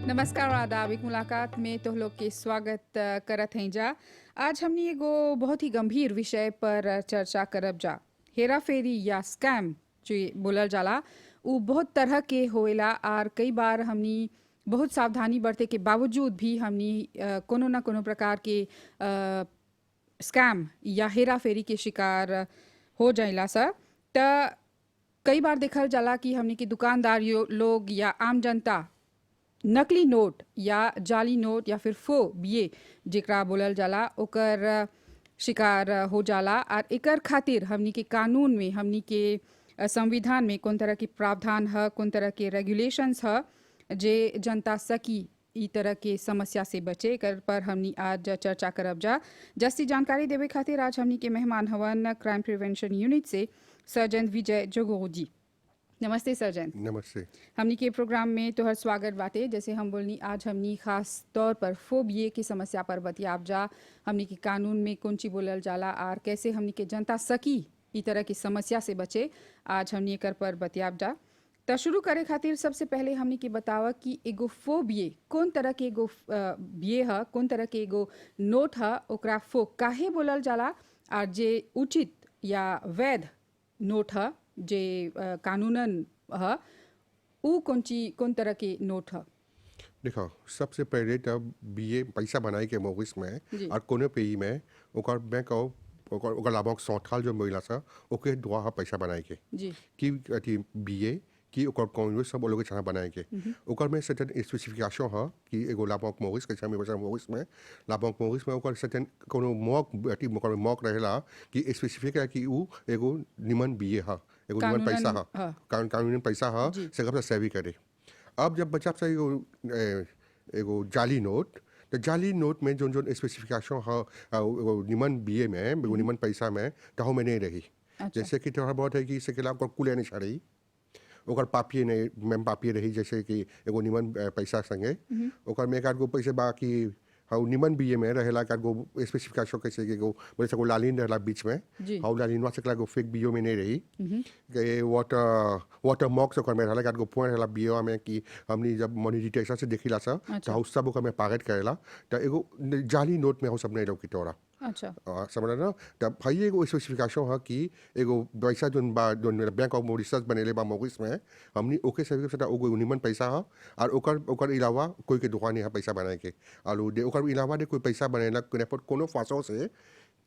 नमस्कार और आदाब। एक मुलाकात में तो लोग के स्वागत करत हैं जा। आज हमने एगो बहुत ही गंभीर विषय पर चर्चा करब जा। हेरा फेरी या स्कैम जो बोलल जाला वो बहुत तरह के होएला और कई बार हमनी बहुत सावधानी बरते के बावजूद भी हमनी कोनो ना कोनो प्रकार के स्कैम या हेरा फेरी के शिकार हो जाइला सा। त कई बार देखल जाला कि हमनी के दुकानदार लोग या आम जनता नकली नोट या जाली नोट या फिर फो बिये जेकरा बोलल जाला ओकर शिकार हो जाला। और एकर खातिर हमनी के कानून में हमनी के संविधान में कौन तरह के प्रावधान है, कौन तरह के रेगुलेशंस है जे जनता सकी ई तरह के समस्या से बचे। कर पर हमनी आज चर्चा करब जा। जस्ती जानकारी देवे खातिर आज हमनी के मेहमान हवन क्राइम प्रिवेंशन यूनिट से सर्जन विजय जोगो जी। नमस्ते सर्जन। नमस्ते। हमनी के प्रोग्राम में तोहर स्वागत बाटे। जैसे हम बोलनी आज हमनी खास तौर पर फोबिये की समस्या पर बतियाब जा। हमनी के कानून में कौन चीज बोलल जाला और कैसे हमनी के जनता सकी ई तरह की समस्या से बचे, आज हमनी एकर पर बतियाब जा। तो शुरू करे खातिर सबसे पहले हमनी के बतावा कि एगो फोबिये कौन तरह के एगो बिये है, कौन तरह के एगो नोट है, ओकरा फो काहे बोलल जाला और जे उचित या वैध नोट है जे कानूनन है उ कौन तरह के नोट है। देखो, सबसे पहले तब बीए पैसा बनाए के मोगिस में और कोने पेई में ओकर बैंक ओकर लाभक सौठाल जो महिला सा ओके दुआ हा पैसा बनाए के जी कि अति बीए कि ओकर कौन सब लोग छाना बनाए के ओकर में सर्टेन स्पेसिफिकेशन है कि एगो लाभक मोगिस कैसा में पैसा मोगिस में लाभक मोगिस में ओकर सर्टेन कोनो मॉक अति ओकर मॉक रहेला कि स्पेसिफिक है कि उ एगो निमन बीए है, एगो निमन पैसा है, कानूनी पैसा है से कब सेवी करे। अब जब बच्चा से एगो जाली नोट तो जाली नोट में जो स्पेसिफिकेशन है एगो निमन बीए में एगो निमन पैसा में तो में नहीं रही। जैसे कि तोहरा बहुत है कि इसके खिलाफ कुल नहीं छड़ी ओकर पापिए नहीं मैम पापिए रही, जैसे कि एगो निमन पैसा संगे ओकर में एक आध गो पैसे बाकी हाउ निमन बीए में रहेला एक आध गो स्पेसिफिकेशन कैसे कि एगो बोले सको लालिन रहेला बीच में हाउ लालिन से एगो फेक बीओ में नहीं रही कि वाटर मॉक्स ओकर में रहेला एक आध गो पॉइंट रहेला बीओ में कि हमनी जब मनी डिटेक्शन से देखिला सा तो हाउ सब ओकर में पागत करेला तो एगो जाली नोट में हाउ सब नहीं लौकी तोरा। अच्छा समझ ना। तब भाई एगो स्पेसिफिकेशन है कि एगो पैसा जोन बैंक ऑफ मॉरिशस बनेले बा मोगिस में हमनी ओके सभी से एगो निमन पैसा है और ओकर अलावा कोई के दुकान है पैसा बनाए के और ओकर अलावा कोई पैसा बनेला कोनो फांसों से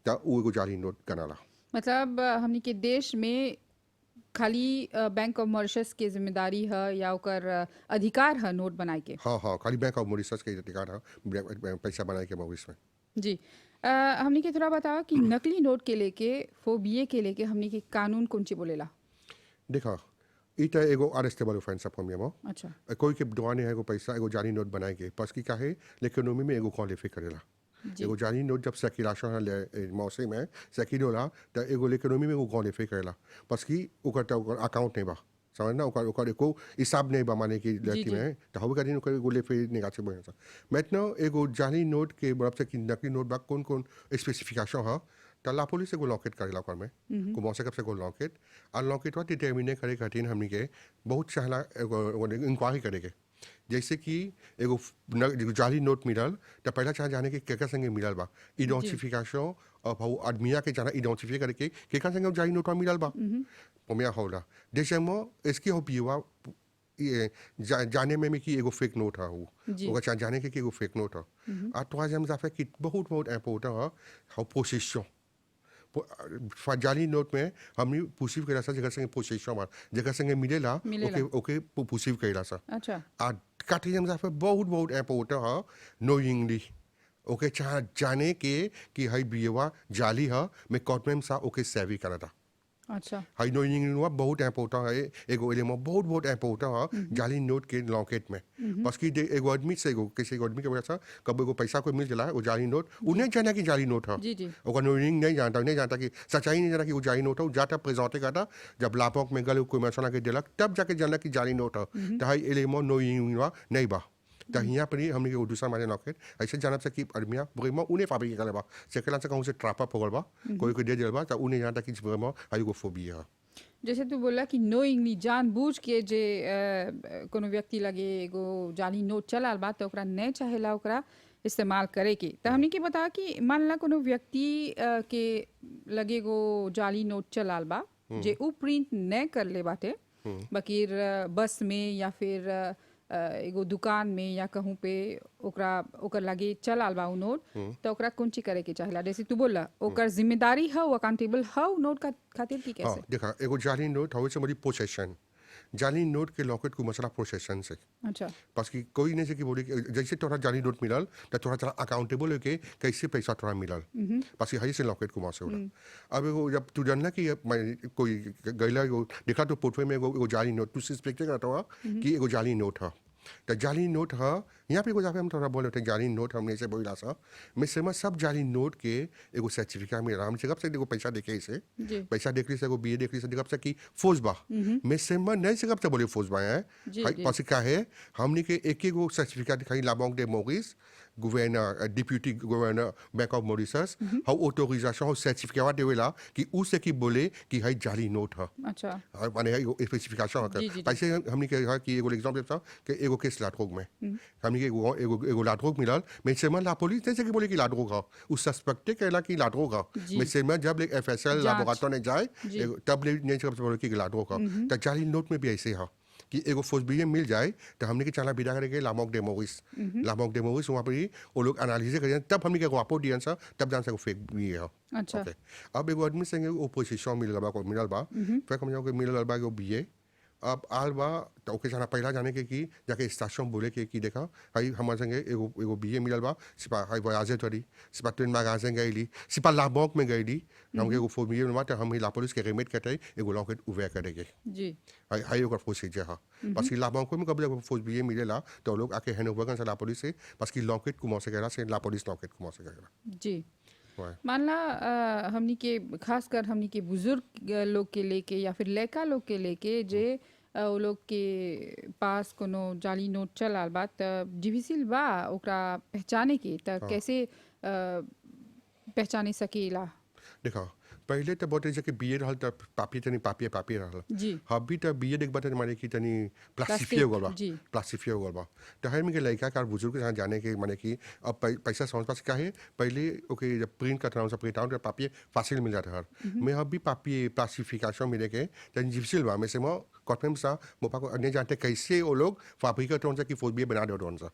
तो वो एगो जाली नोट गनाला। मतलब हमनी के देश में खाली बैंक ऑफ मॉरिशस के जिम्मेदारी है या ओकर अधिकार है नोट बनाए के। हाँ खाली बैंक ऑफ मॉरिशस के अधिकार है पैसा बनाए के मोगिस में। जी हमनी के थोड़ा बताओ कि नकली नोट के लेके फोबिये के लेके हमनी के कानून कौन ची बोलेला। देखा इटा एगो अरेस्टेबल ऑफेंस अपन में अच्छा कोई के दुआने है एगो पैसा एगो जाली नोट बनाए के पास की काहे इकोनॉमी में एगो क्वालिफाई करेला। एगो जाली नोट जब सर्कुलेशन है मौसम में सर्किल होला तो एगो इकोनॉमी में एगो क्वालिफाई करेला पास की ओकर अकाउंट नहीं बा समझना ओकर एको हिसाब नहीं बा माने की लड़की में तो हम कहीं ओकर एगो लेफे निकाचे बन सा मैंने एगो जाली नोट के बराबर से कि नकली नोट बा कौन कौन स्पेसिफिकेशन है तो ला पुलिस एगो लॉकेट करेला ओकर में को मौसे कब से एगो लॉकेट और लॉकेट वा डिटरमिनेट करे खातिर हमनी के बहुत चाहला एगो इंक्वायरी करे के। जैसे कि एगो जाली नोट मिलल तो पहला चाह जाने के केकर संगे मिलल बा आइडेंटिफिकेशन अब हाउ आदमिया के जाना आइडेंटिफाई करके केकर संगे जाली नोट मिलल बा पोमिया होला देश में इसकी हो पिवा जाने में कि एगो फेक नोट है वो चाह जाने के एगो फेक नोट है आ तो आज हम जाफे कि बहुत इम्पोर्टेंट है हाउ पोजीशन जाली नोट में हमने पुसीव करा सा जगह संगे पोजीशन मार जगह संगे मिलेला ओके पुसीव करा सा। अच्छा आ काठी हम जाफे बहुत इम्पोर्टेंट है नोइंगली ओके चाह जाने के कि हाई बियवा जाली है मैं कोर्ट में सा ओके सेवी करा था। अच्छा हाई नोइंग बहुत इम्पोर्टेंट है एगो एलिमेंट बहुत इम्पोर्टेंट है जाली नोट के लॉकेट में बस कि एगो आदमी से एगो किसी आदमी के वजह से कब एगो पैसा कोई मिल चला वो जाली नोट उन्हें जाना कि जाली नोट है ओका नोइंग नहीं जानता कि सच्चाई नहीं जाना कि वो जाली नोट है जाता प्रेजेंटे करता जब लापॉक में गले कोई मसला के दिलक तब जाके जाना कि जाली नोट है तो हाई एलिमेंट नोइंग नहीं बा तो यहाँ पर ही हमने के दूसरा माने लॉकेट ऐसे जानब से कि आदमिया बुरेमा उन्हें फैब्रिक करे बा सेकला से कहूँ से ट्रापा पकड़ बा कोई दे दिल बा तो उन्हें जानता कि बुरेमा हाई को फोबिया। जैसे तू बोला कि नोइंगली जानबूझ के जे कोनो व्यक्ति लगे एगो जाली नोट चलाल बा तो ओकरा नहीं चाहेला ओकरा इस्तेमाल करे के तो हमने के बता कि मान ला कोनो व्यक्ति के लगे एगो जाली नोट चलाल बा जे उ प्रिंट नहीं कर ले बाटे बाकी बस में या फिर एगो दुकान में या कहूँ पे ओकरा ओकर लगे चलाल बा उ नोट तो ओकरा कौन चीज करे के चाहेला जैसे तू बोला ओकर जिम्मेदारी है अकाउंटेबल है उ नोट का खातिर की हाँ कैसे देखा एगो जाली नोट हवे से मेरी पोसेशन जाली नोट के लॉकेट को मसला पोसेशन से अच्छा बस कि कोई नहीं से कि बोली कि जैसे तोरा जाली नोट मिलल तो तोरा चला अकाउंटेबल है कि कैसे पैसा तोरा मिलल बस ये हई से लॉकेट को मासे होला अब एगो जब तू जानला कि मैं कोई गैला एगो देखा तो पोर्टवे में एगो जाली नोट तू सस्पेक्ट करता हुआ कि एगो जाली नोट है तो जाली नोट है यहाँ पे एगो जहाँ पे हम थोड़ा बोले जाली नोट हमने से बोला सा मैं समझ सब जाली नोट के एगो सर्टिफिकेट मिला हम से कब से एगो पैसा देखे इसे जी पैसा देख ली से एगो बीए देख ली से कब से कि फौजबा मैं समझ नहीं से कब से बोले फौजबा है जी, जी। पास का है हमने के एक एगो सर्टिफिकेट दिखाई लाबोंग दे मोरिस governor deputy governor bank of Mauritius हाउ ऑटोराइजेशन हाउ सर्टिफिकेट देवेला कि उसे की बोले कि हाई जाली नोट है अच्छा माने है स्पेसिफिकेशन जी, जी, है जी। पैसे हमने के है कि एगो एग्जांपल था कि एगो केस लाट्रोग में हमने के एगो लाट्रोग मिलल मैं सेमा ला पुलिस जैसे कि बोले कि लाट्रोग है उस सस्पेक्ट कहला कि लाट्रोग है जी। मैं सेमा जब ले एफएसएल जांच। लाबोरेटरी ने जाए जी। तब ले नहीं सब बोले कि लाट्रोग है तो जाली नोट में भी ऐसे है कि एगो फौजबीए मिल जाए तो हमने के चला बिदा करके लामोक दे मोरिस वहाँ पर ही वो लोग एनालिसिस करें तब हमने के वापस दिया सा तब जान सको फेक भी है अच्छा ओके अब एगो आदमी संगे ओपोजिशन मिलल बा को मिलल बा फिर हम जाओ मिलल बा एगो बीए अब आल बा तो ओके जाना पहला जाने के कि जाके स्टेशन बोले के कि देखा हाई हमारे संगे एगो एगो बीए मिलल बा सिपा हाई वयाजे तोरी सिपा ट्रेन में गाजे गईली सिपा लाबोक में गईली हमके एगो फो बीए में तो हम ही ला पुलिस के रेमेट करते एगो लॉकेट उवे करेंगे जी हाई हाई ओकर प्रोसीजर है बस कि लाबोक में कब एगो फौज बीए मिलेला तो लोग आके हैंड ओवर कर ला पुलिस से बस कि लॉकेट को मौसे करेला से ला पुलिस लॉकेट को मौसे करेला जी वाह मान ला हमनी के खासकर हमनी के बुजुर्ग लोग के लेके या फिर लड़का लोग के लेके जे वो लोग के पास कोनो जाली नोट चलाल बा त डिफिसिल बा ओकरा पहचाने के त कैसे पहचाने सकेला देखा पहले तो बहुत ऐसे कि बीए रहल तो पापी तनी पापी रहल जी अभी तो बीए देख बात माने कि तनी प्लास्टिफिए हो गल बा जी प्लास्टिफिए हो गल बा तो हर में के लड़का का बुजुर्ग के साथ जाने के माने कि अब पैसा समझ पास क्या है पहले ओके जब प्रिंट करता हूँ सब प्रिंट आउट पापी फासिल मिल जाता है मैं अभी पापी प्लास्टिफिकेशन मिले के तनी जिप्सिल बा मैं से मो कॉटमेम सा मोपा को अन्य जानते कैसे वो लोग फैब्रिकेट होन सा कि फौज बीए बना दे होन सा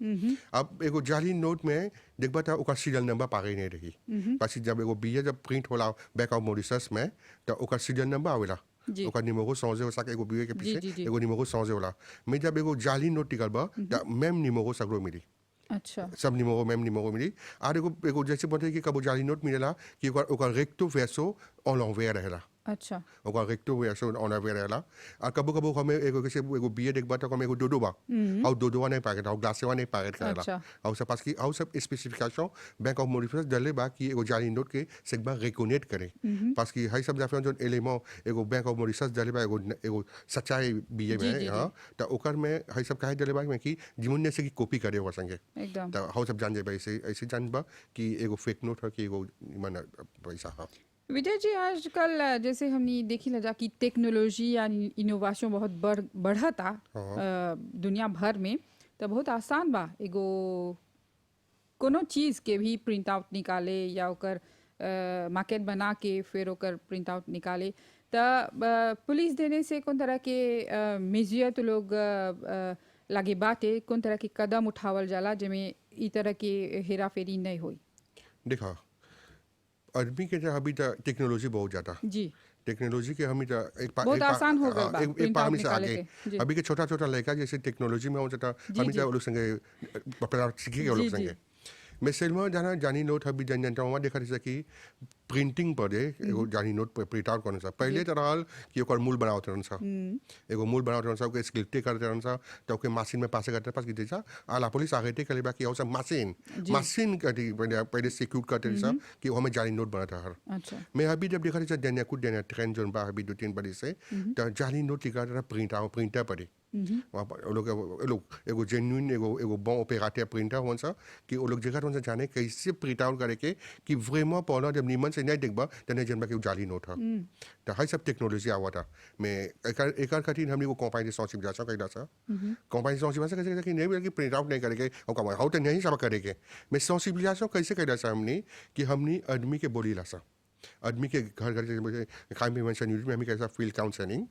अब एगो जाली नोट में देख बात ओकर सीरियल नंबर पागे नहीं रही पास जब एगो बीए जब प्रिंट होला बैंक ऑफ मॉरिशस में तो ओकर सीरियल नंबर आवेला जी ओकर निमोगो सौजे हो सके एगो बीए के जी, पीछे जी, जी। एगो निमोगो सौजे होला मैं जब एगो जाली नोट निकल बा तो मैम निमोगो सगरो मिली अच्छा सब निमोगो मैम निमोगो मिली और एगो जैसे बोलते कि कबो जाली नोट मिलेला कि ओकर रेक्टो वेसो ऑन लॉन्वेयर रहेला अच्छा ओकर रेक्टो वेसो ऑन लॉन्वेयर रहेला और कबो हमें एगो कैसे एगो बीए देख बात हमें एगो दोदो बा और दोदो नहीं पैकेट और ग्लासेवा नहीं पैकेट करेला अच्छा और सब पास की और सब स्पेसिफिकेशन बैंक ऑफ मॉरिशस डले बा कि एगो जाली नोट के सेगबा रिकॉनेक्ट करे पास की हाई सब जाफे जो एलिमेंट एगो बैंक ऑफ मॉरिशस डले बा एगो सच्चाई बीए जी, जी, में जी। हां तो ओकर में हाई सब काहे डले बा में कि जिमुन ने से की कॉपी करे हो संगे एकदम तो हाउ सब जान जाए ऐसे ऐसे जान बा कि एगो फेक नोट है कि एगो मन पैसा है विजय जी आजकल जैसे हमने देखी लजा कि टेक्नोलॉजी या इनोवेशन बहुत बढ़ता दुनिया भर में तो बहुत आसान बा एगो कोनो चीज़ के भी प्रिंट आउट निकाले या ओकर मार्केट बना के फिर ओकर प्रिंट आउट निकाले तो पुलिस देने से कौन तरह के मेजिया तो लोग लागे बाटे कौन तरह के कदम उठावल जाला जेमें ई तरह के हेरा फेरी नहीं होई देखा आदमी के अभी तो टेक्नोलॉजी बहुत ज़्यादा जी टेक्नोलॉजी के हम बहुत आसान हो गइल बा, एक print पार out में से निकाले आगे के, जी। अभी के छोटा छोटा लड़का जैसे टेक्नोलॉजी में हो जाता जी, हम जी। वो लोग संगे पपड़ा सीखे वो जी, लोग जी। संगे मैं सेलमा जाना जानी नोट अभी जन जनता वहाँ देखा जैसे कि प्रिंटिंग पर दे एगो जानी नोट प्रिंट आउट करने सा पहले तो रहल कि ओकर मूल बनावत रहन सा एगो मूल बनावत रहन सा ओके स्क्रिप्टे करते रहन सा तो ओके मशीन में पास करते पास की देसा आला पुलिस आगे टे कले बाकी सब जी। मशीन करती पहले सिक्योर करते सा कि हमें जानी नोट बनाता है अच्छा मैं अभी जब देखा था देने कुछ देने ट्रेन जोन बा अभी 2-3 बजे से तो जाली नोट लिखा था प्रिंटर पर वहाँ पर वो लोग एगो जेन्युइन एगो बॉन ऑपरेटर प्रिंटर होन सा कि वो लोग जगह होन सा जाने कैसे प्रिंट आउट करे के कि vraiment पहला जब नीमन से से नहीं देखबा तो नहीं जनबा कि जाली नोट है तो हाई सब टेक्नोलॉजी आवा था मैं एक खातिर हमने वो कंपाइन रिस्पांसिबिलिटी कइला सा कंपाइन रिस्पांसिबिलिटी कैसे कि नहीं मिल कि प्रिंट आउट नहीं करेंगे और कमाई हाउ तो नहीं सब करेंगे मैं रिस्पांसिबिलिटी कैसे कइला सा हमने कि हमने आदमी के बोली ला सा आदमी के घर घर मुझे क्राइम प्रिवेंशन यूनिट में हमें कैसा फील्ड काउंसलिंग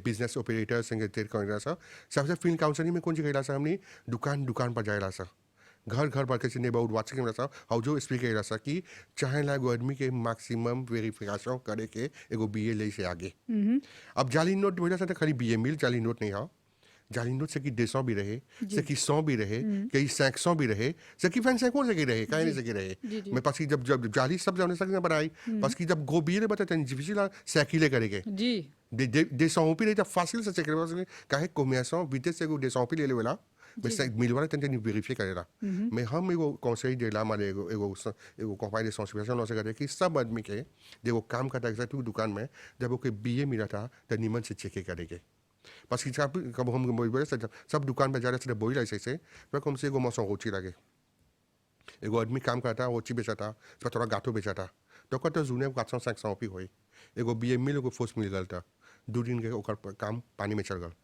बिजनेस ऑपरेटर संगे करेला सा सबसे फील्ड काउंसलिंग में कौन सी कइला सा हमने दुकान दुकान पर जाएला सा घर घर पर कैसे नेबरहुड वाचिंग में सा हाउ जो स्पीक कइला सा कि चाहे ला आदमी के मैक्सिमम वेरिफिकेशन करे के एगो बीए ले से आगे अब जाली नोट बोला सा खाली बीए मिल जाली नोट नहीं हा जाली नोट से कि 200 भी रहे से कि 100 भी रहे कई 500 भी रहे से कि 500 से कि रहे काहे नहीं से कि रहे मैं पास जब जब जाली सब जाने सकते बनाई पास की जब गो बीए बता तन डिफिसिल सैकिले करेंगे जी दे सौ भी नहीं जब फासिल से चेक करे काहे कोमेसो विदेश से दे सौ भी ले लेला मैं से मिलवाना तन नहीं वेरीफाई करेला मैं हम एगो कौनसेई देला माने एगो एगो एगो कंपाइन रिस्पांसिबिलिटी से करे कि सब आदमी के देखो काम करता है तू दुकान में जब ओके बीए मिला था तो निमन से चेक करेंगे parce que कब हम बोले सब दुकान पे जा रहे थे बोई ऐसे से फिर कम से एगो मौसम रोची लगे एगो आदमी काम करता रोची बेचा था फिर थोड़ा गाठो बेचा था तो कत जूने 400-500 भी हुई एगो बीए मिल एगो फोर्स मिल गल था 2 दिन के ओकर काम पानी में चल गल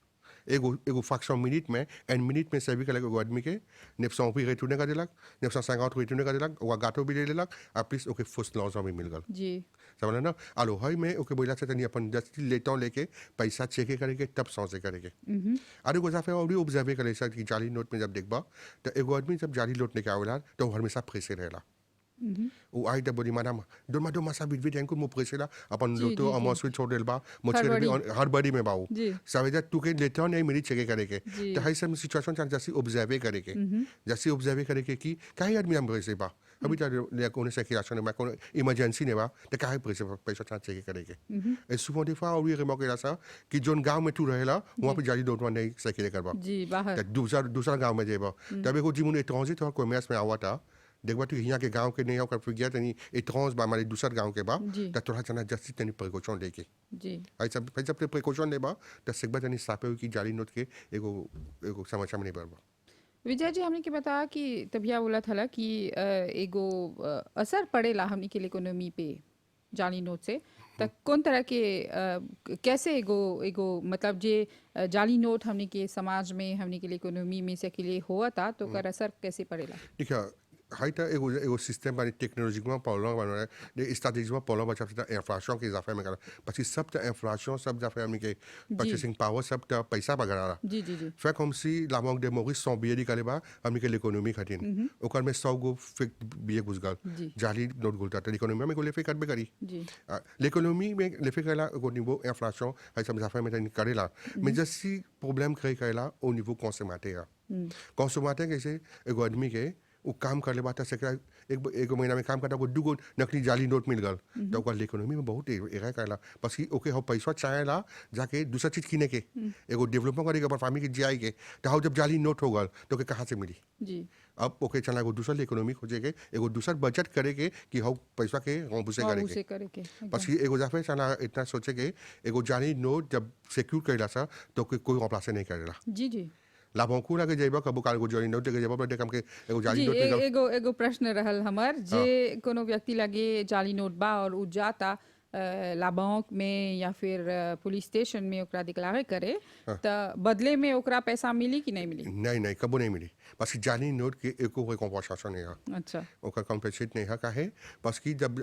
एगो एगो फ्रैक्शन मिनट में एंड मिनट में सेवी कल एगो आदमी के 900 भी रिटर्न कर दिलक 950 रिटर्न कर दिलक ओकर गाठो भी ले लेलक आ प्लीज ओके फोर्स लॉस भी मिल गल जी समझ ना आलो हई में ओके बोला से तनी अपन जस्ट लेता लेके पैसा चेक करेंगे तब सौ से करेंगे अरे गोजा फिर और भी ऑब्जर्व करे सर कि जाली नोट में जब देखबा तो एगो आदमी जब जाली नोट लेके आवेला तो हमेशा फ्रेश रहेला वो आई द बोली माना दो मासा बिट एंको मो प्रेसेला अपन लोटो अमोसुल छोड़ देलबा मुझके भी हर बॉडी में बाऊ सवेजा तू के लेता नहीं मिली चेक करेंगे तो हई सब सिचुएशन चाह जैसे ऑब्जर्व करेंगे जैसे ऑब्जर्व करेंगे कि काहे आदमी हम प्रेसे बा अभी तो ले कोने से किराशन में कोन इमरजेंसी ने बा तो काहे प्रेसे पैसा चाह चेक करेंगे ए सुबह दिफा और ये रिमोक केला सा कि जोन गांव में तू रहेला वहां पे जाली नोट नहीं सेके करबा जी बाहर दूसरा गांव में जेबा तब एगो जीवन ट्रांजिट और कॉमर्स में आवा था देखबा तू यहाँ के गांव के नहीं होकर फिर गया तनी एट्रांस बा हमारे दूसर गांव के बा त तोरा जना जस्ती तनी प्रिकॉशन लेके जी ऐसा जब प्रिकॉशन लेबा त सेकबा तनी सापे की जाली नोट के एगो एगो समस्या में नहीं पड़बा विजय जी हमने के बताया कि तभिया बोला था कि एगो असर पड़ेला हमने के इकोनॉमी पे जाली नोट से तक कौन तरह के कैसे एगो एगो मतलब जे जाली नोट हमने के समाज में हमने के इकोनॉमी में से के लिए हुआ था तो कर असर कैसे पड़ेला देखा हाई था एगो एगो सिस्टम बानी टेक्नोलॉजी में प्रॉब्लम बन रहा है स्ट्रैटेजी में प्रॉब्लम बचा था इन्फ्लेशन के इजाफे में करा પછી सब था इन्फ्लेशन सब जाफे हमने के परचेसिंग पावर सब था पैसा बगड़ा रहा जी जी जी fait comme si la banque de Maurice son billet निकाले बा हमने के l'économie खातिर ओकर में 100 गो फेक billet घुस गल जाली नोट घुस था l'économie में को लेफे कर बे करी जी l'économie में लेफे कला au niveau inflation है सब जाफे में तनी करेला mais जैसी प्रॉब्लम créé करेला au niveau consommateur consommateur कैसे एगो आदमी के वो काम कर ले बात से एक महीना में काम करता दुगो नकली जाली नोट मिल गल तो ओकर इकोनॉमी में बहुत एरा करला बस ओके हो पैसा चाहेला जाके दूसरा चीज किने के एगो डेवलपमेंट करे के पर फैमिली के जियाई के तो हाउ जब जाली नोट हो गल तो के कहाँ से मिली जी अब ओके चला एगो दूसरा इकोनॉमी खोजे के एगो दूसरा बजट करे के कि हाउ पैसा के गंबुसे करे के बस एगो जाफे चला इतना सोचे के एगो जाली नोट जब सिक्योर करेला सा तो कोई रिप्लेस नहीं करेला जी जी लाभों के जेबा कबो काल को जाली नोट के जेबा पर देखम के एगो जाली नोट जी एगो एगो प्रश्न रहल हमर जे कोनो व्यक्ति लगे जाली नोट बा और उ जाता लाभों में या फिर पुलिस स्टेशन में ओकरा दिक्लारे करे तो बदले में ओकरा पैसा मिली कि नहीं मिली नहीं कबो नहीं मिली बस जाली नोट के एको कोई कॉम्पनसेशन नहीं है अच्छा ओकर कॉम्पनसेट नहीं है काहे बस की जब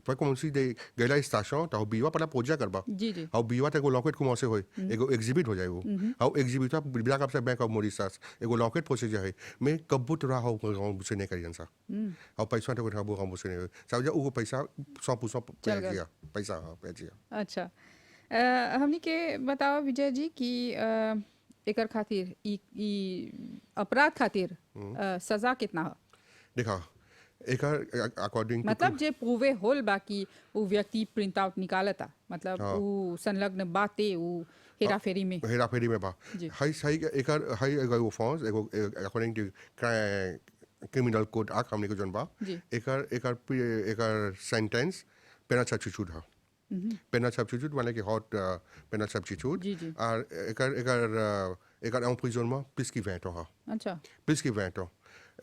पर कौन सी दे गैला स्टेशन तो बीवा पला पूजा करबा जी जी हाउ बीवा ते को लॉकेट को से होय एगो एग्जिबिट हो जाए वो हाउ एग्जिबिट ब्लैक अप से बैंक ऑफ मॉरिशस एगो लॉकेट प्रोसीजर है मैं कबो तोरा हाउ से नहीं करियन सा हाउ पैसा तो को हम से नहीं सब जा वो पैसा 100% पे गया पैसा पे गया अच्छा हमनी के बताओ विजय जी कि एकर खातिर ई अपराध खातिर सजा कितना है देखा एकर अकॉर्डिंग मतलब जे प्रूवे होल बाकी वो व्यक्ति प्रिंट आउट निकालता मतलब वो संलग्न बातें वो हेराफेरी में बा हाई सही एकर हाई एगो फॉर्म्स एगो according to criminal code act हमने को जनबा एकर सेंटेंस पेनल सब्स्टिट्यूट है पेनल सब्स्टिट्यूट माने कि हॉट पेनल सब्स्टिट्यूट और एकर एemprisonnement plus की 20 ans अच्छा plus की 20 ans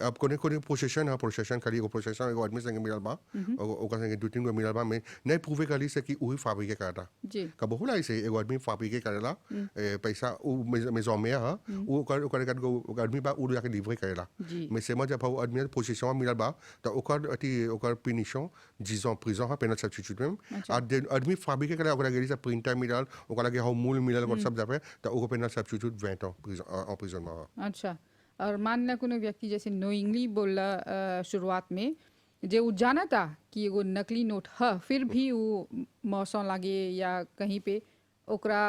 अब कोने कोने पोजीशन खाली एगो पोजीशन एगो आदमी संगे मिलल बा और ओकर संगे दो तीन गो मिलल बा मैं नहीं प्रूवे करी से कि उही फैब्रिक करता जी कब होला ऐसे एगो आदमी फैब्रिक करेला पैसा उ मेजो में है उ ओकर आदमी बा उ जाके डिलीवरी करेला जी mais c'est moi j'ai pas admis position मिलल बा त ओकर पिनिशन 10 ans prison ha penal substitute même अच्छा आदमी फैब्रिक करे ओकरा गेरी से प्रिंटर मिलल ओकरा के हाउ मूल मिलल और सब जाफे त ओको panel substitute 20 ans en prison में अच्छा और मान ला कोनो व्यक्ति जैसे नोइंगली बोला शुरुआत में जे उ जाना था कि एगो नकली नोट है फिर भी वो मौसम लागे या कहीं पे ओकरा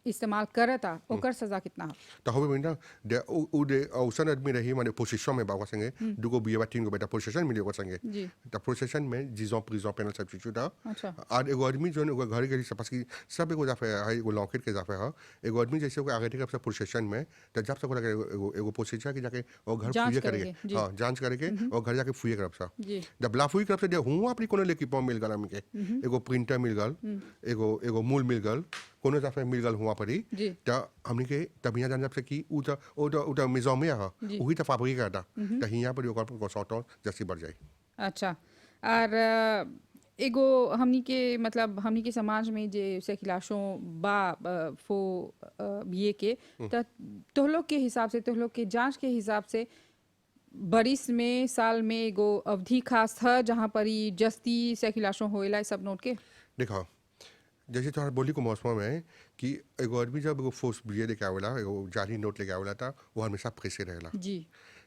इस्तेमाल करता ओकर सजा कितना है त होबे बिना दे उ दे औसन आदमी रही माने पोजीशन में बावा संगे दुगो बिया तीन गो बेटा पोजीशन मिले ओकर संगे जी त पोजीशन में 10 ans prison पेनल सब्स्टिट्यूट अच्छा और एगो आदमी जो ओकर घर गेली पास की सब एगो जाफे है एगो लॉकेट के जाफे है एगो आदमी जैसे ओकर आगे के पोजीशन में त जब तक ओकरा एगो एगो पोजीशन के जाके और घर जांच फुए करेंगे, करेंगे जी। हां जांच करेंगे और घर जाके फुए करब सा जी जब लाफुई करब से दे हुआ अपनी कोनो लेकी पॉम मिल गल हमके एगो प्रिंटर मिल गल एगो एगो मूल मिल गल कोनो जाफे मिल गल हुआ परी जी त हमनी के तब यहाँ जान जब से कि उ त मिजो में है जी। वही त फैब्रिक करता त हिया पर ओकर को सॉर्ट जैसी बढ़ जाए अच्छा और एगो हमनी के मतलब हमनी के समाज में जे से खिलाशों बा फो बीए के त तोहलोग के हिसाब से तोहलोग के जांच के हिसाब से बरिस में साल में एगो अवधि खास था जहाँ पर ही जस्ती से खिलाशों होएला सब नोट के देखो जैसे तुम्हारा बोली को मौसम में है कि एगो आदमी जब एगो फोर्स बिये लेके आवेला एगो जाली नोट लेके आवेला था वो हमेशा प्रेसे रहेला जी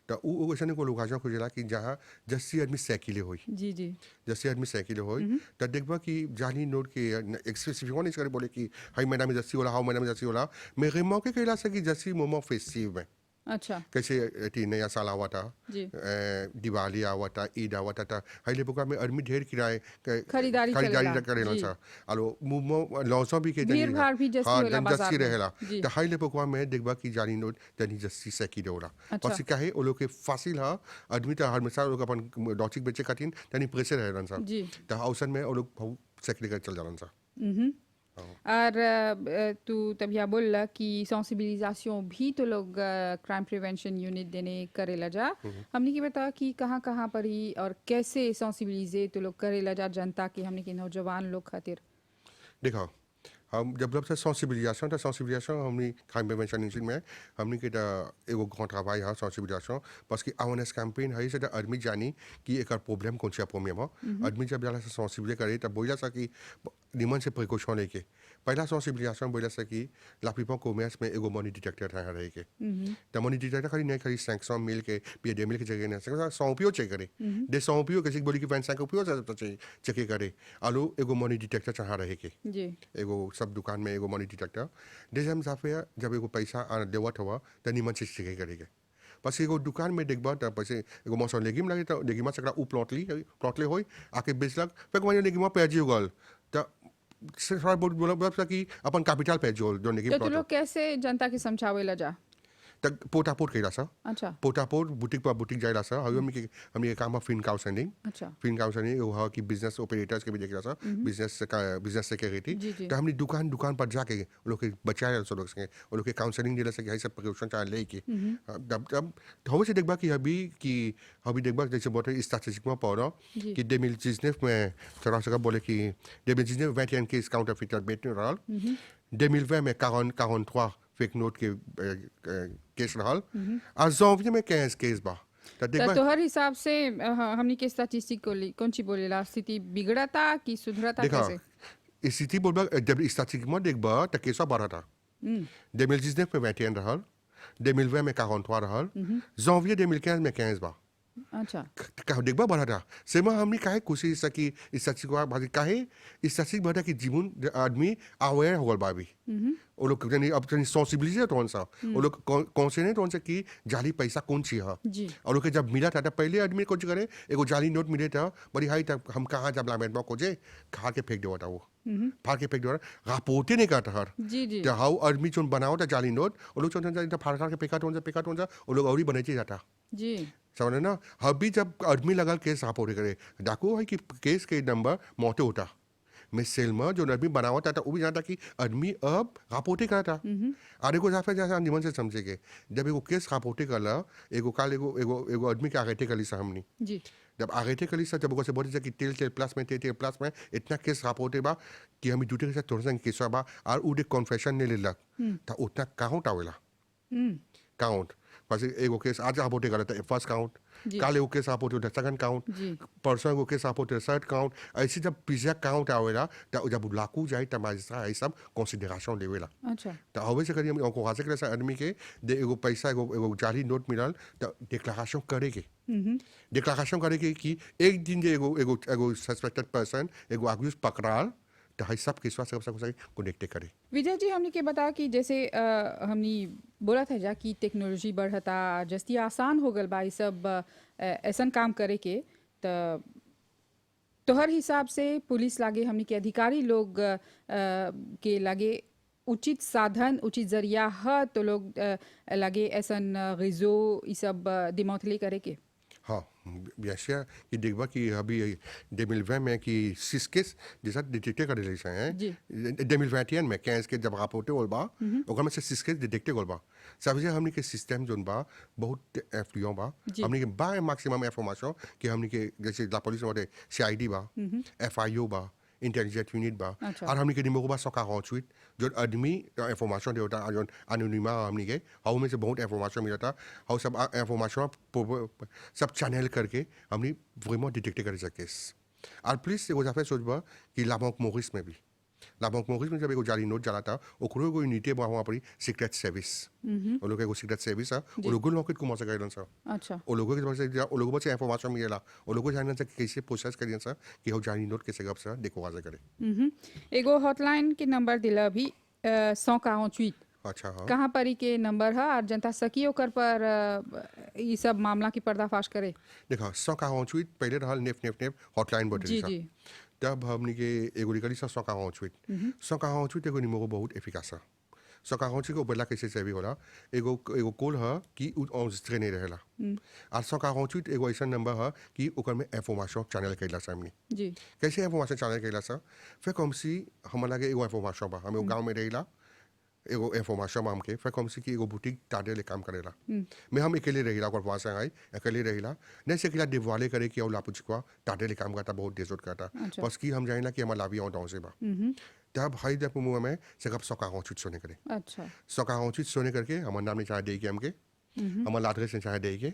तो उ ऐसे को लोकाजों खोजेला कि जहाँ जस्सी आदमी सैकिले होई जी जी जस्सी आदमी सैकिले होई तो देखबा कि जाली नोट के एक्सपेसिफिक नहीं करे बोले कि हाई मैडम में जस्सी होला हाउ मैडम में जस्सी होला मेरे मौके कहला से कि जस्सी मोमो फेस्टिव में अच्छा कैसे ती नया साल आवा था जी दिवाली आवा था ईद आवा था हाईले पोका में आदमी ढेर किराए खरीदारी करेला, करेला जी। सा आलो मुमो लौसो भी के भीड़ भाड़ भी जस्सी होला जन बाजार जस्सी में। रहेला जी। तो हाईले पोका में देखबा कि जाली नोट जनी जस्सी सेकी देला अच्छा। पसी काहे ओ लोग के फासिल हा आदमी त हमेशा लोग अपन डॉचिक बेचे खातिन तनी प्रेशर रहेलन सा जी तो औसन में ओ लोग बहुत सेकी कर चल जालन सा और तू तभिया बोल कि सेंसिबिलिजेशन भी तो लोग क्राइम प्रिवेंशन यूनिट देने करेला जा हमने की बता कि कहाँ कहाँ पर ही और कैसे सेंसिबिलिजे तो लोग करेला जा जनता की हमने के नौजवान लोग खातिर देखो हम जब से सेंसिबिलिजेशन हमने क्राइम प्रिवेंशन यूनिट में हमने के एगो grand travail है sensibilisation parce que awareness campaign है से आदमी जानी कि एकर प्रॉब्लम कौन सा प्रॉब्लम है आदमी जब जाला से सेंसिबिलिजे करे तब बोला सा कि निमन से प्रिकॉशन लेके पहला सेंसिबिलिजेशन बोला सा कि ला प्रिपा कॉमर्स में एगो मनी डिटेक्टर है रहे के त मनी डिटेक्टर खाली नहीं खाली 500 मिल के puis 2000 के जगह नहीं 100 पियो चेक करे दे 100 पियो किसी बोली कि 25 पियो चेक करे आलो एगो मनी डिटेक्टर चाह रहे के जी एगो सब दुकान में एगो मनी डिटेक्टर जैसे हम साफे जब एगो पैसा देवत हुआ तो निमन से चेक करेगा बस एगो दुकान में देखबा तो पैसे एगो मौसम लेगिम लगे तो लेगिमा सकरा उ प्लॉटली होई आके बेचलक फिर माने लेगिमा पेजी गल तो सर बोला कि अपन कैपिटल पे जो लेगिम तो तू प्लॉट लोग कैसे जनता के समझावेला जा तक पोटापोट कइला सा अच्छा पोटापोट बुटीक पर बुटीक जाइला सा हमने काम फिन काउंसलिंग अच्छा फिन काउंसलिंग वो कि बिजनेस ऑपरेटर्स के भी देख रहा था बिजनेस सिक्योरिटी जी, जी। तो हमने दुकान दुकान पर जाके वो लोग के बचाए लोग संगे वो लोग के काउंसलिंग दिला से कि सब प्रिकॉशन चाह ले के तब हम से देखबा कि अभी देखबा जैसे बोले स्टैटिस्टिक में पढ़ो जी। कि 2019 में थोड़ा सा बोले कि 2019 में 21 केस काउंटरफिट बेटन रहल 2020 में 43 फेक नोट के केस रहल आ janvier में 15 केस बा त तो देखबा तोहर हिसाब से हमनी के स्टैटिस्टिक कौन सी बोलेला स्थिति बिगड़ता कि सुधरता देखा कैसे स्थिति बोलबा जब स्टैटिस्टिक में देखबा त केसवा बढ़ा था 2019 में 21 रहल 2020 में 43 रहल janvier 2015 में 15 बा अच्छा देखबा बढ़ा था सेमा हमने काहे खुशी सकी स्टैटिस्टिक भाजी काहे स्टैटिस्टिक बढ़ा कि जीवन आदमी अवेयर हो गल बाबी वो लोग जनी अब जनी सेंसिबिलिटी तो सा वो लोग कॉन्सेंट्रेट होन से कि जाली पैसा कौन सी है जी और लोग के जब मिला था पहले आदमी कुछ करे एगो जाली नोट मिले था बड़ी हाई तक हम कहाँ जब लामेट में खोजे खा के फेंक देवा था वो फाड़ के फेंक देवा रापोते नहीं करता हर जी जी तो हाउ आदमी जो बनाओ था जाली नोट वो लोग जो फाड़ फाड़ के फेंका तो वो लोग और ही बने जाता जी समझ ना अभी जब आदमी लगल केस रापोर्ट करे डाकू है कि केस के नंबर मोटे होता मैं सेल में जो आदमी बनावा था वो भी जानता कि आदमी अब रापोर्टे करा था और एगो जाफे जैसा निमन से समझेगे जब एगो केस रापोर्टे करला एगो काल एगो एगो एगो आदमी के आगे कली सा हमनी जी जब आगे कली सा जब से बोले कि तेल प्लस में तेल प्लस में इतना केस रापोर्टे बा कि हम दूसरे के साथ थोड़ा सा केस बा और उडे कन्फेशन ने लेलक तो उतना काउंट आवेला काउंट बस एगो केस आज रापोर्टे करा था फर्स्ट काउंट जी काल एगो केस रापोर्टे होता सेकंड काउंट जी परसों एगो केस रापोर्टे थर्ड काउंट ऐसे जब पिज्जा काउंट आवेला तो जब लाकू जाए तो माजिस्ट्रेट ये सब कंसीडरेशन लेवेला अच्छा तो हवे से करी हम को हासिल करे आदमी के दे एगो पैसा एगो एगो जाली नोट मिलल तो डिक्लेरेशन करे के डिक्लेरेशन करे के कि एक दिन जे एगो एगो एगो सस्पेक्टेड पर्सन एगो अक्यूज पकड़ाल तो है सब केसवा सब कनेक्ट करे विजय जी हमने के बता कि जैसे हमने बोला था जा कि टेक्नोलॉजी बढ़ता जस्ती आसान हो गल बा ई सब ऐसा काम करे के तो तोहर हिसाब से पुलिस लागे हमने के अधिकारी लोग के लागे उचित साधन उचित जरिया है तो लोग लागे ऐसा रिजो ई सब दिमाग करे के हाँ bien sûr कि देखबा कि अभी 2020 में कि 6 केस जैसा डिटेक्ट कर रहे हैं जी 2021 में 15 के जब रापोर्टे होल बा ओकर में से 6 केस डिटेक्ट होल बा सबसे हमनी के सिस्टम जोन बा बहुत एफडीओ बा जी। हमनी के बा मैक्सिमम इंफॉर्मेशन कि हमनी के जैसे ला पुलिस में सीआईडी बा एफआईओ बा इंटेलिजेंस यूनिट बा अच्छा। और हमनी के निमो बा 148 जो आदमी इंफॉर्मेशन देता जो अनोनिमा हमनी के हाउ में से बहुत इंफॉर्मेशन मिलता हाउ सब इंफॉर्मेशन सब चैनल करके हमनी vraiment डिटेक्ट कर सके और पुलिस एगो जाफे सोचबा कि लाबोंक मोरिस में भी लाबोंक मोरिस में जब एगो जाली नोट जलाता ओकरो एगो यूनिटे बा वहां पर सीक्रेट सर्विस वो लोग एगो सीक्रेट सर्विस है वो लोग लोग को मौका गाइडेंस है अच्छा वो लोगों के पास वो लोगों से इंफॉर्मेशन मिलेला वो लोगों जानना चाहिए कि कैसे प्रोसेस करियन सा कि हो जाली नोट कैसे गप सा देखो आजा करे एगो हॉटलाइन के नंबर दिला अभी 148 अच्छा हाँ कहाँ पर ही के नंबर है और जनता सकी ओकर पर ये सब मामला की पर्दाफाश करे देखा 148 पहले रहल नेफ हॉटलाइन जी बटरी जी तब हमनी के एगो निकली सा 148 एगो निमो बहुत एफिकास है 148 को बदला कैसे सेवी होला एगो एगो कॉल है कि ऑनस्ट्रे नहीं रहेला और 148 एगो ऐसा नंबर है कि ओकर में इंफॉर्मेशन चैनल कैला सामने जी कैसे इंफॉर्मेशन चैनल कैला सा फिर कम सी हम लगे एगो इंफॉर्मेशन बा हम गांव में रहेला एगो इंफॉर्मेशन बा हमके फिर कम सी कि एगो बुटीक टाटे ले काम करेला मैं हम अकेले रहिला ओकर पास आई अकेले रहिला नहीं से किला दिवाले करे कि औला पुचकवा टाटे ले काम करता बहुत देशोट करता अच्छा। बस कि हम जानिला कि हम लावी और से बा तब हाई जब मुंह में से कब 148 सोने करे अच्छा 148 सोने करके हमार नाम ने चाहे दे के हमके हमार लादरेस ने चाहे दे के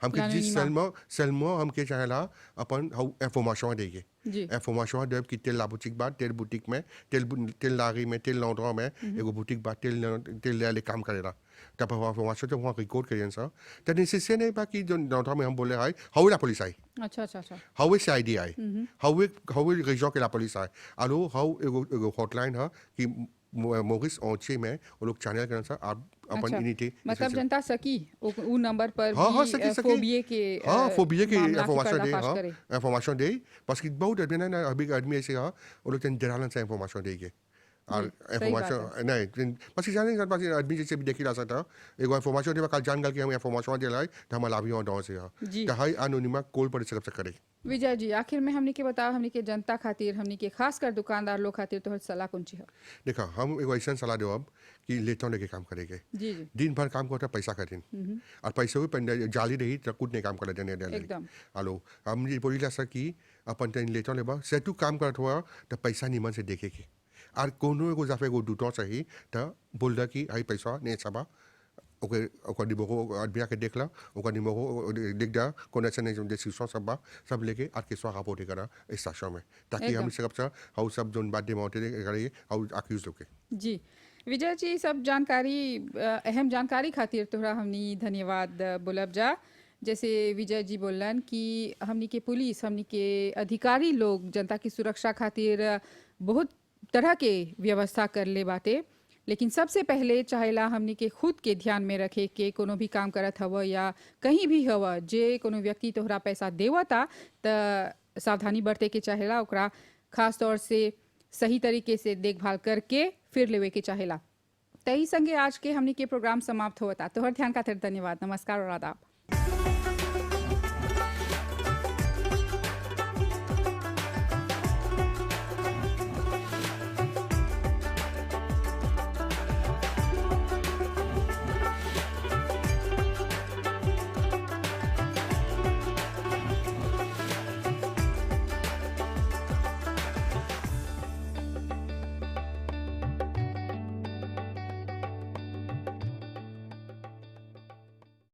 हमके जिस L'anonymat. सेलमो हमके चाहेला अपन हाउ इंफॉर्मेशन दे के जी इंफॉर्मेशन दे कि तेल ला बुटीक बा तेल बुटीक में तेल लारी में तेल लॉन्ड्रा में एगो बुटीक बा तेल ले काम करेला तब हम इंफॉर्मेशन जब वहाँ रिकॉर्ड करियन सा तो निश्चय नहीं बा कि जो लॉन्ड्रा में हम बोले हाई हाउ ला पुलिस आई अच्छा अच्छा अच्छा हाउ सी आई डी आई हाउ रिजॉ के ला पुलिस आई आलो हाउ एगो हॉटलाइन है कि मोरिस औचे में वो लोग चैनल करना सा आप अपन अच्छा। यूनिटी मतलब जनता सकी उ नंबर पर हाँ हाँ भी, सकी फोबिये के हाँ फोबिये के मामला की इंफॉर्मेशन दे पर्दाफाश हाँ करे। इंफॉर्मेशन दे बस कि बहुत आदमी ना अभी आदमी ऐसे हाँ वो लोग डरालन से इंफॉर्मेशन देंगे और जी, सही बात इंफॉर्मेशन नहीं बस कि जाने बस आदमी जैसे भी देखी ला सकता एगो इंफॉर्मेशन दे कल जान गल कि हम इंफॉर्मेशन दे लाई तो हम लाभी और डाउन से हाँ जी। तो हाई अनोनिमा कॉल पर से करे विजय जी आखिर में हमने के बताओ हमने के जनता खातिर हमने के खास कर दुकानदार लोग खातिर तो सलाह कौन ची है देखा हम एगो ऐसा सलाह दो अब कि लेता लेके काम करेंगे जी जी दिन भर काम करता पैसा का दिन और पैसा भी जाली रही तो कुछ नहीं काम कर देने एकदम। हेलो हम ये बोली ला सर कि अपन टेन लेता लेबा से तू काम करत हुआ तो पैसा निमन से देखे के और कोनो एगो जाफे एगो दूटो सही तो बोल दा कि आई पैसा नहीं सबा ओके ओकर निमो आदमी आके देखला ओकर निमो देख दा कोने से नहीं डिस्क्रिप्शन सब बा सब लेके और केसवा रापोर्ट करा स्टेशन में ताकि हम सब हाउ सब जोन बात डेमोटे करे हाउ अक्यूज लोग जी विजय जी सब जानकारी अहम जानकारी खातिर तोहरा हमनी धन्यवाद बोलब जा जैसे विजय जी बोलन कि हमनी के पुलिस हमनी के अधिकारी लोग जनता की सुरक्षा खातिर बहुत तरह के व्यवस्था कर ले बाटे लेकिन सबसे पहले चाहेला हमनी के खुद के ध्यान में रखे के कोनो भी काम करत हव या कहीं भी हव जे कोनो व्यक्ति तोहरा पैसा देवता त सावधानी बरते के चाहेला ओकरा खास तौर से सही तरीके से देखभाल करके फिर लेवे के चाहेला तही संगे आज के हमनी के प्रोग्राम समाप्त होता तोहर ध्यान खातिर धन्यवाद नमस्कार और आदाब